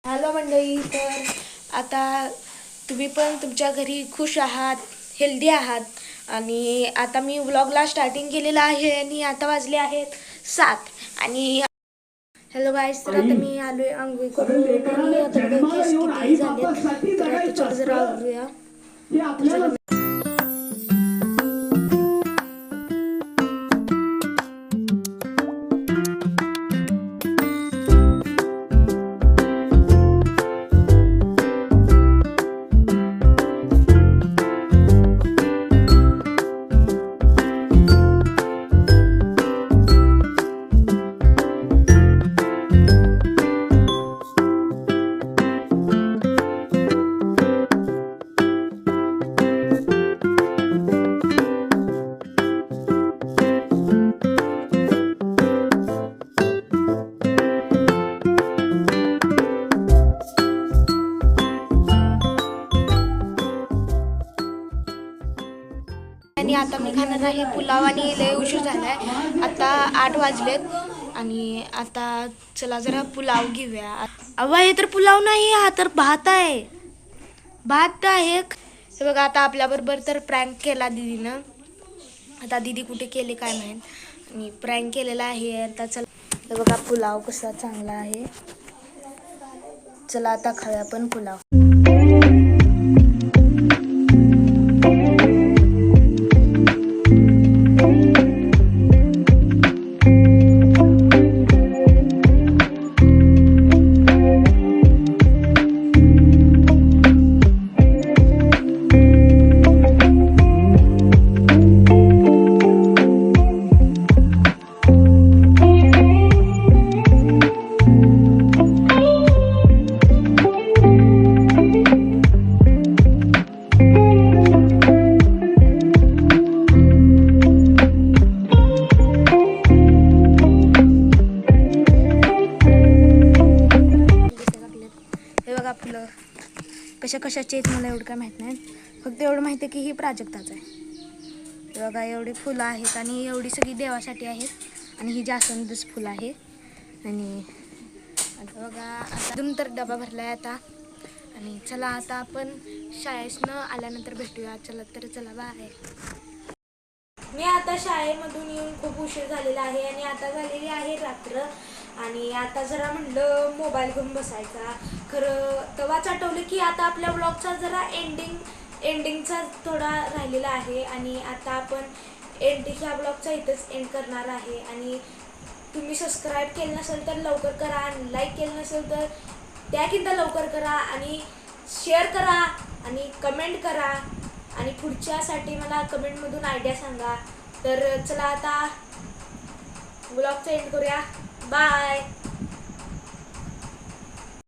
Hello मंडळी, तर आता तुम्ही पण तुमच्या घरी खुश आहात, हेल्दी आहात आणि आता मी व्लॉगला स्टार्टिंग केलेलं आहे आणि आता वाजले आहेत 7 आणि हॅलो गाईस. तर आता मी आलोय आंघोळ करून आणि आता बघा केस किती झालेत. तर आता चला जरा आवरूया. आणि आता मी खाणार आहे पुलाव आणि लय उशीर झालाय. आता 8 वाजलेत आणि आता चला जरा पुलाव घेऊया. अव्वा, हे तर पुलाव नाही, हा तर भात आहे. भात आहे. हे बघा, आता आपल्याबरोबर तर प्रँक केला दीदीनं. आता दीदी कुठे केले काय माहीत आणि प्रँक केलेला आहे. आता चला, हे बघा पुलाव कसा चांगला आहे. चला आता खाऊया पण पुलाव. हे बघा फुलं कशा कशाचे आहेत मला एवढं काय माहीत नाही. फक्त एवढं माहिती आहे की ही प्राजक्ताचं आहे. हे बघा एवढी फुलं आहेत आणि एवढी सगळी देवासाठी आहेत आणि ही जास्वंदच फुलं आहे. आणि आता बघा, आता अजून तर डबा भरला आहे आता. आणि चला आता आपण शाळेतनं आल्यानंतर भेटूया. चला बाय. मी आता शाळेमधून येऊन खूप उशीर झालेला आहे आणि आता झालेली आहे रात्र. आणि आता जरा म्हणलं मोबाईल घेऊन बसायचा. खरं तेव्हाच आठवलं की आता आपल्या ब्लॉगचा जरा एंडिंगचा थोडा राहिलेला आहे. आणि आता आपण ह्या ब्लॉगचा इथंच एंड करणार आहे. आणि तुम्ही सबस्क्राईब केलं नसेल तर लवकर करा आणि लाईक केलं नसेल तर त्याकिंता लवकर करा आणि शेअर करा आणि कमेंट करा. आणि पुढच्यासाठी मला कमेंटमधून आयडिया सांगा. तर चला आता ब्लॉगचा एंड करूया. बाय.